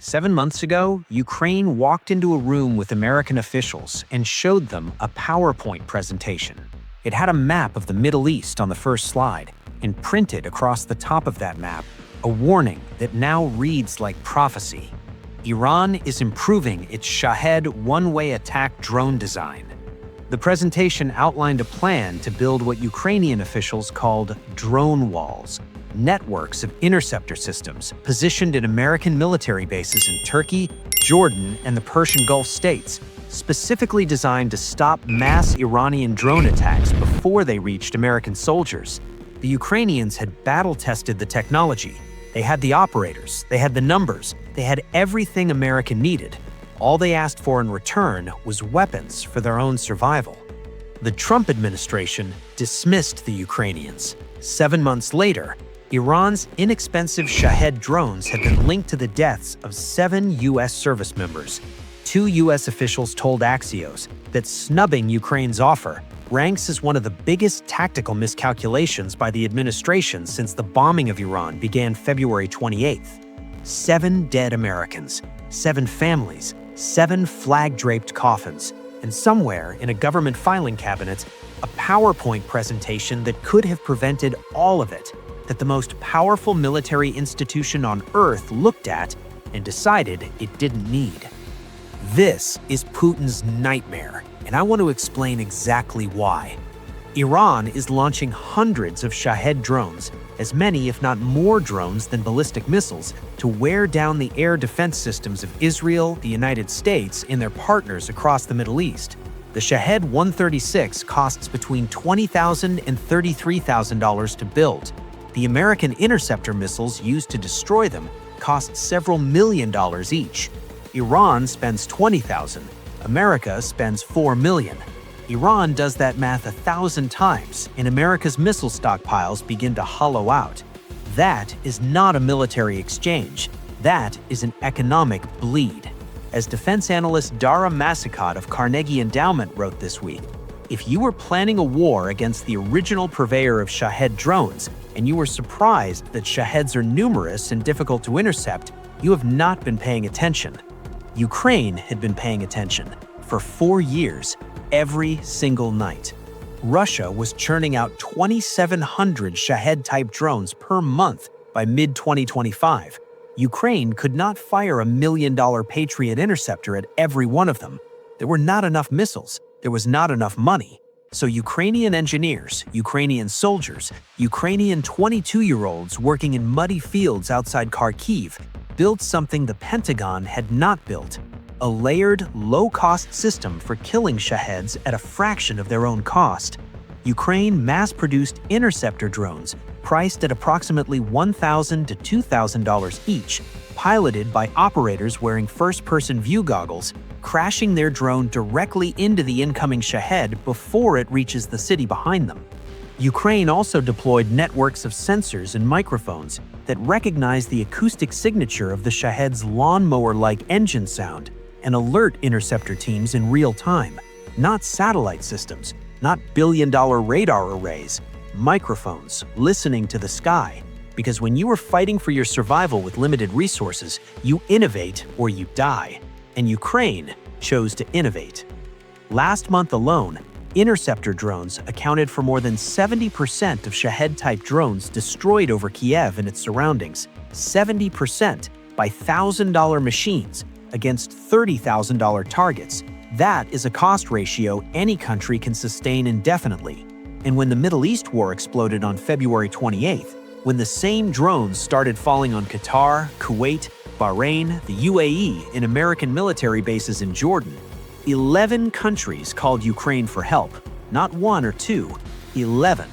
7 months ago, Ukraine walked into a room with American officials and showed them a PowerPoint presentation. It had a map of the Middle East on the first slide, and printed across the top of that map, a warning that now reads like prophecy. Iran is improving its Shahed one-way attack drone design. The presentation outlined a plan to build what Ukrainian officials called drone walls, networks of interceptor systems positioned in American military bases in Turkey, Jordan, and the Persian Gulf states, specifically designed to stop mass Iranian drone attacks before they reached American soldiers. The Ukrainians had battle-tested the technology. They had the operators, they had the numbers, they had everything America needed. All they asked for in return was weapons for their own survival. The Trump administration dismissed the Ukrainians. 7 months later, Iran's inexpensive Shahed drones have been linked to the deaths of 7 U.S. service members. 2 U.S. officials told Axios that snubbing Ukraine's offer ranks as one of the biggest tactical miscalculations by the administration since the bombing of Iran began February 28th. 7 dead Americans, 7 families, 7 flag-draped coffins, and somewhere in a government filing cabinet, a PowerPoint presentation that could have prevented all of it, that the most powerful military institution on Earth looked at and decided it didn't need. This is Putin's nightmare, and I want to explain exactly why. Iran is launching hundreds of Shahed drones, as many if not more drones than ballistic missiles, to wear down the air defense systems of Israel, the United States, and their partners across the Middle East. The Shahed 136 costs between $20,000 and $33,000 to build. The American interceptor missiles used to destroy them cost several $million each. Iran spends $20,000. America spends $4 million. Iran does that math 1,000 times, and America's missile stockpiles begin to hollow out. That is not a military exchange. That is an economic bleed. As defense analyst Dara Massicot of Carnegie Endowment wrote this week, if you were planning a war against the original purveyor of Shahed drones, and you were surprised that Shaheds are numerous and difficult to intercept, you have not been paying attention. Ukraine had been paying attention. For 4 years, every single night. Russia was churning out 2,700 Shahed-type drones per month by mid-2025. Ukraine could not fire $1 million Patriot interceptor at every one of them. There were not enough missiles. There was not enough money. So Ukrainian engineers, Ukrainian soldiers, Ukrainian 22-year-olds working in muddy fields outside Kharkiv built something the Pentagon had not built: a layered, low-cost system for killing Shaheds at a fraction of their own cost. Ukraine mass-produced interceptor drones priced at approximately $1,000 to $2,000 each, piloted by operators wearing first-person view goggles, crashing their drone directly into the incoming Shahed before it reaches the city behind them. Ukraine also deployed networks of sensors and microphones that recognize the acoustic signature of the Shahed's lawnmower-like engine sound and alert interceptor teams in real time. Not satellite systems, not billion-dollar radar arrays, microphones listening to the sky. Because when you are fighting for your survival with limited resources, you innovate or you die. And Ukraine chose to innovate. Last month alone, interceptor drones accounted for more than 70% of Shahed-type drones destroyed over Kiev and its surroundings. 70% by $1,000 machines against $30,000 targets. That is a cost ratio any country can sustain indefinitely. And when the Middle East war exploded on February 28th, when the same drones started falling on Qatar, Kuwait, Bahrain, the UAE, and American military bases in Jordan, 11 countries called Ukraine for help. Not 1 or 2, 11.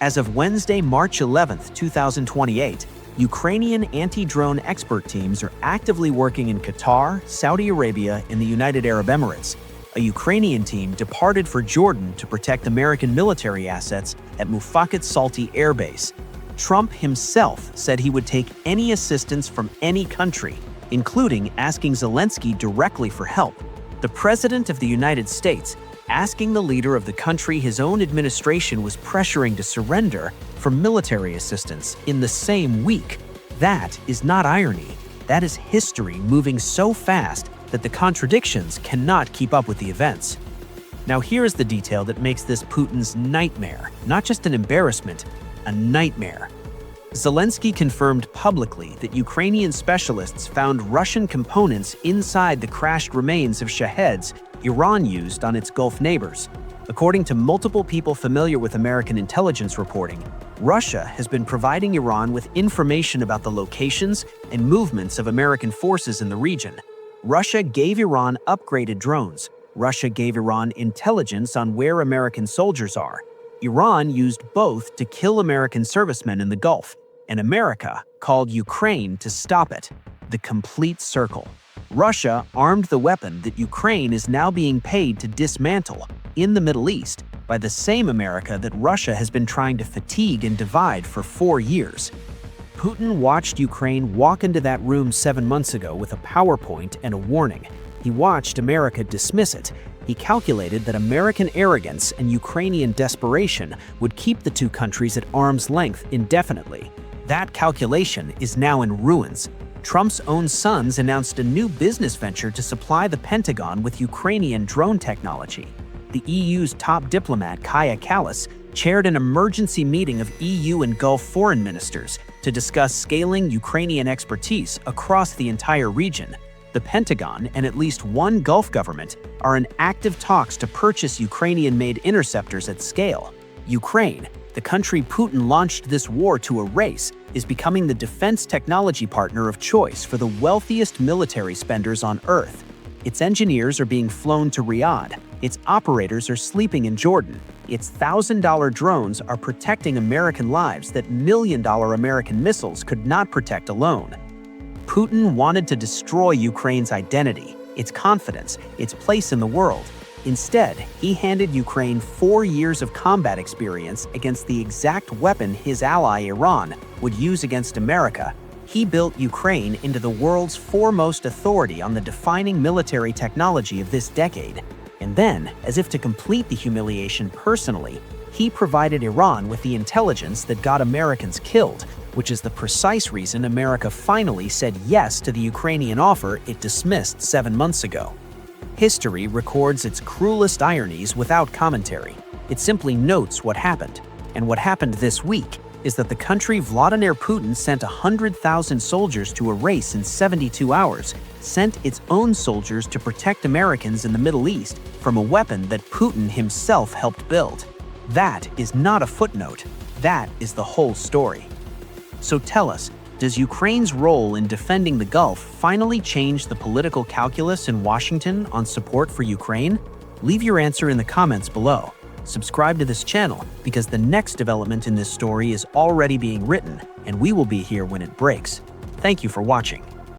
As of Wednesday, March 11, 2028, Ukrainian anti-drone expert teams are actively working in Qatar, Saudi Arabia, and the United Arab Emirates. A Ukrainian team departed for Jordan to protect American military assets at Mufakat Salti Air Base. Trump himself said he would take any assistance from any country, including asking Zelensky directly for help. The President of the United States asking the leader of the country his own administration was pressuring to surrender for military assistance in the same week. That is not irony. That is history moving so fast that the contradictions cannot keep up with the events. Now here's the detail that makes this Putin's nightmare, not just an embarrassment, a nightmare. Zelensky confirmed publicly that Ukrainian specialists found Russian components inside the crashed remains of Shaheds Iran used on its Gulf neighbors. According to multiple people familiar with American intelligence reporting, Russia has been providing Iran with information about the locations and movements of American forces in the region. Russia gave Iran upgraded drones. Russia gave Iran intelligence on where American soldiers are. Iran used both to kill American servicemen in the Gulf, and America called Ukraine to stop it. The complete circle. Russia armed the weapon that Ukraine is now being paid to dismantle in the Middle East by the same America that Russia has been trying to fatigue and divide for 4 years. Putin watched Ukraine walk into that room 7 months ago with a PowerPoint and a warning. He watched America dismiss it. He calculated that American arrogance and Ukrainian desperation would keep the two countries at arm's length indefinitely. That calculation is now in ruins. Trump's own sons announced a new business venture to supply the Pentagon with Ukrainian drone technology. The EU's top diplomat, Kaja Kallas, chaired an emergency meeting of EU and Gulf foreign ministers to discuss scaling Ukrainian expertise across the entire region. The Pentagon and at least one Gulf government are in active talks to purchase Ukrainian-made interceptors at scale. Ukraine, the country Putin launched this war to erase, is becoming the defense technology partner of choice for the wealthiest military spenders on Earth. Its engineers are being flown to Riyadh. Its operators are sleeping in Jordan. Its $1,000 drones are protecting American lives that million-dollar American missiles could not protect alone. Putin wanted to destroy Ukraine's identity, its confidence, its place in the world. Instead, he handed Ukraine 4 years of combat experience against the exact weapon his ally Iran would use against America. He built Ukraine into the world's foremost authority on the defining military technology of this decade. And then, as if to complete the humiliation personally, he provided Iran with the intelligence that got Americans killed, which is the precise reason America finally said yes to the Ukrainian offer it dismissed 7 months ago. History records its cruelest ironies without commentary. It simply notes what happened. And what happened this week is that the country Vladimir Putin sent 100,000 soldiers to erase in 72 hours, sent its own soldiers to protect Americans in the Middle East from a weapon that Putin himself helped build. That is not a footnote. That is the whole story. So tell us, does Ukraine's role in defending the Gulf finally change the political calculus in Washington on support for Ukraine? Leave your answer in the comments below. Subscribe to this channel because the next development in this story is already being written, and we will be here when it breaks. Thank you for watching.